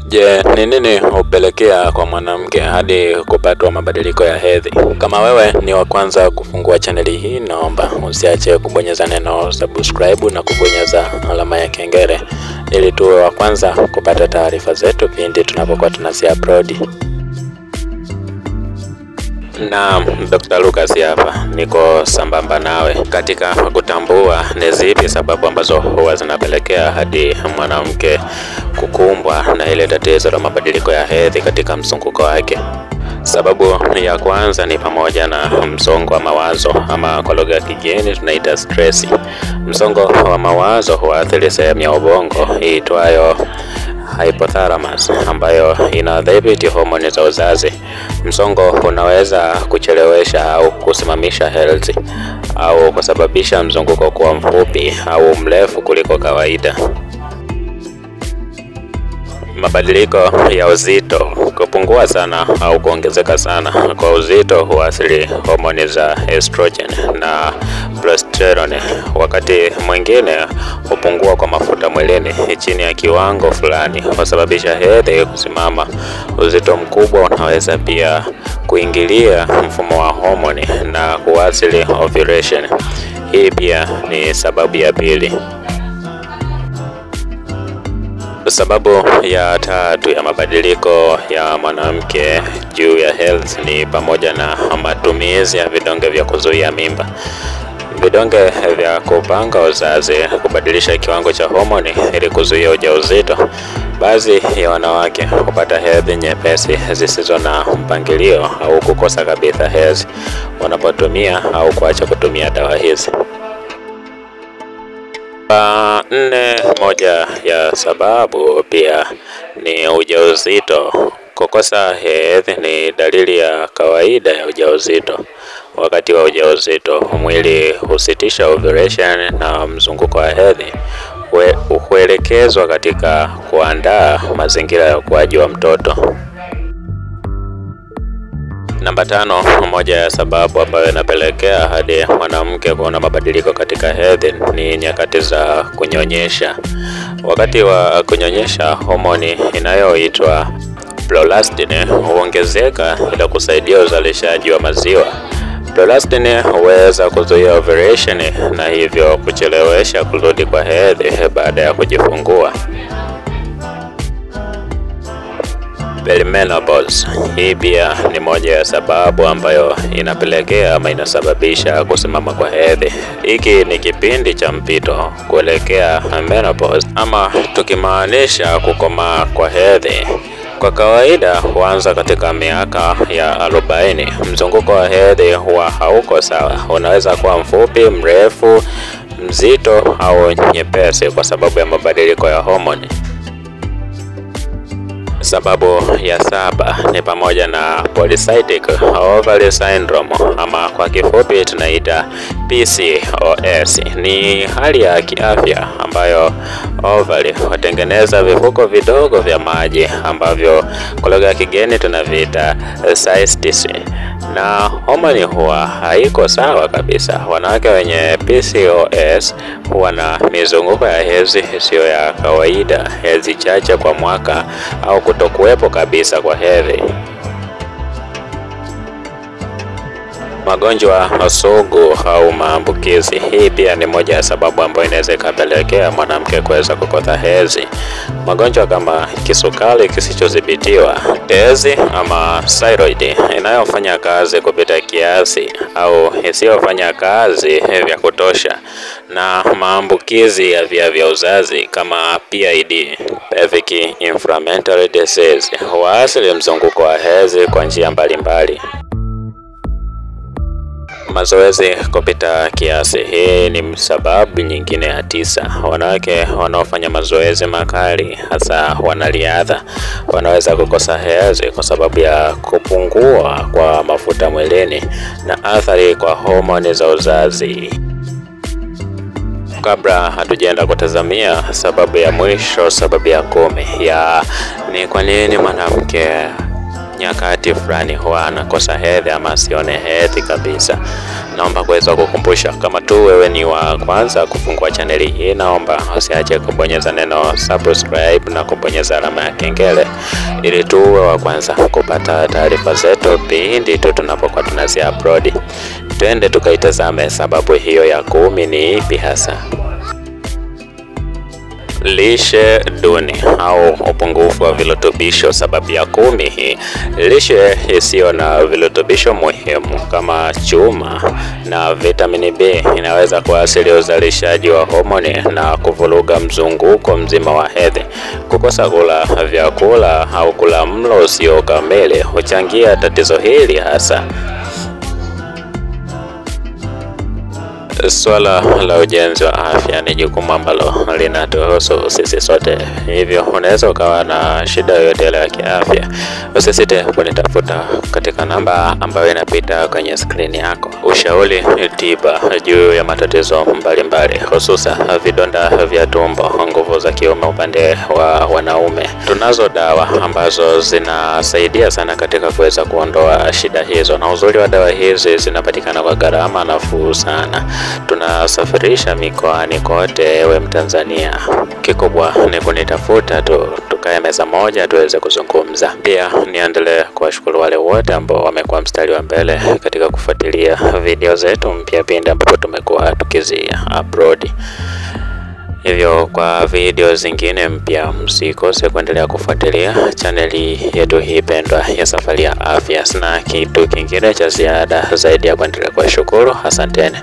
Je, ni nini hupelekea kwa mwanamke hadi kupatwa mabadiliko ya hedhi? Kama wewe ni wa kwanza kufungua chaneli hii, naomba usiache kubonyeza neno subscribe na kubonyeza alama ya kengele ili tuwe wa kwanza kupata taarifa zetu pindi tunapokuwa tunazi-upload. Na Dr. Lucas hapa niko sambamba nawe katika kutambua ni zipi sababu ambazo huwa zinapelekea hadi mwanamke kukumbwa na ile tatizo la mabadiliko ya hedhi katika mzunguko wake. Sababu ya kwanza ni pamoja na msongo wa mawazo, ama kwa lugha ya kigeni tunaita stress. Msongo wa mawazo huathiri sehemu ya ubongo iitwayo hypothalamus ambayo inadhibiti homoni za uzazi. Msongo unaweza kuchelewesha au kusimamisha hedhi au kusababisha mzunguko kuwa mfupi au mrefu kuliko kawaida. Mabadiliko ya uzito, kupungua sana au kuongezeka sana kwa uzito huathiri homoni za estrogen na progesterone. Wakati mwingine kupungua kwa mafuta mwilini chini ya kiwango fulani husababisha hedhi kusimama. Uzito mkubwa unaweza pia kuingilia mfumo wa homoni na kuathiri ovulation. Hii pia ni sababu ya pili. Sababu ya tatu ya mabadiliko ya mwanamke juu ya health ni pamoja na matumizi ya vidonge vya kuzuia mimba. Vidonge vya kupanga uzazi kubadilisha kiwango cha homoni ili kuzuia ujauzito. Baadhi ya wanawake hupata hedhi nyepesi zisizo na mpangilio au kukosa kabisa hedhi wanapotumia au kuacha kutumia dawa hizi. Moja ya sababu pia ni ujauzito. Kukosa hedhi ni dalili ya kawaida ya ujauzito. Wakati wa ujauzito mwili husitisha ovulation na mzunguko wa hedhi huelekezwa katika kuandaa mazingira ya ukuaji wa mtoto. Namba 5, moja ya sababu ambayo inapelekea hadi mwanamke kuona mabadiliko katika hedhi ni nyakati za kunyonyesha. Wakati wa kunyonyesha, homoni inayoitwa progesterone huongezeka ili kusaidia uzalishaji wa maziwa. Progesterone huweza kuzuia ovulation na hivyo kuchelewesha kurudi kwa hedhi baada ya kujifungua. Perimenopause. Hii pia ni moja ya sababu ambayo inapelekea ama inasababisha kusimama kwa hedhi. Hiki ni kipindi cha mpito kuelekea menopause, ama tukimaanisha kukoma kwa hedhi. Kwa kawaida huanza katika miaka ya 40. Mzunguko wa hedhi huwa hauko sawa. Unaweza kuwa mfupi, mrefu, mzito au nyepesi kwa sababu ya mabadiliko ya homoni. Sababu ya 7 ni pamoja na polycystic ovary syndrome, ama kwa kifupi tunaita PCOS. Ni hali ya kiafya ambayo ovary hutengeneza vifuko vidogo vya maji ambavyo kwa lugha ya kigeni tunaviita cystis, na homoni huwa haiko sawa kabisa. Wanawake wenye PCOS huwa na mizunguko ya hedhi isiyo ya kawaida, hedhi chache kwa mwaka au kutokuwepo kabisa kwa hedhi. Magonjwa sugu au maambukizi. Hii pia ni moja ya sababu ambayo inaweza ikapelekea mwanamke kuweza kukosa hedhi. Magonjwa kama kisukari kisichodhibitiwa, tezi ama thyroid inayofanya kazi kupita kiasi au isiyofanya kazi vya kutosha, na maambukizi ya via vya uzazi kama PID, pelvic inflammatory disease, huathiri mzunguko wa hedhi kwa njia mbalimbali. Mazoezi kupita kiasi. Hii ni sababu nyingine ya 9. Wanawake wanaofanya mazoezi makali, hasa wanariadha, wanaweza kukosa hedhi kwa sababu ya kupungua kwa mafuta mwilini na athari kwa homoni za uzazi. Kabla hatujaenda kutazamia sababu ya mwisho, sababu ya 10 ni kwa nini mwanamke nyakati fulani huwa anakosa hedhi ama asione hedhi kabisa. naomba kuweza kukumbusha, kama tu wewe ni wa kwanza kufungua chaneli hii, naomba usiache kubonyeza neno subscribe na kubonyeza alama ya kengele ili tuwe wa kwanza kupata taarifa zetu pindi tu tunapokuwa tunazi upload. Twende tukaitazame sababu hiyo ya 10 ni ipi hasa. Lishe duni au upungufu wa virutubisho. Sababu ya 10 hii, lishe isiyo na virutubisho muhimu kama chuma na vitamini B inaweza kuathiri uzalishaji wa homoni na kuvuruga mzunguko mzima wa hedhi. Kukosa kula vyakula au kula mlo usio kamili huchangia tatizo hili hasa. Swala la ujenzi wa afya ni jukumu ambalo linatuhusu sisi sote. Hivyo unaweza ukawa na shida yoyote ya kiafya, usisite kunitafuta katika namba ambayo inapita kwenye skrini yako. Ushauri, tiba juu ya matatizo mbalimbali, hususa vidonda vya tumbo, nguvu za kiume upande wa wanaume. Tunazo dawa ambazo zinasaidia sana katika kuweza kuondoa shida hizo, na uzuri wa dawa hizi zinapatikana kwa gharama nafuu sana. Tunasafirisha mikoani kote, ewe Mtanzania. Kikubwa ni kunitafuta tu, tukae meza moja tuweze kuzungumza. Pia niendelee kuwashukuru wale wote ambao wamekuwa mstari wa mbele katika kufuatilia video zetu mpya pindi ambapo tumekuwa tukizi upload. Hivyo kwa video zingine mpya msikose kuendelea kufuatilia chaneli yetu hii pendwa ya Safari ya Afya. Sina kitu kingine cha ziada zaidi ya kuendelea kuwashukuru. Asanteni.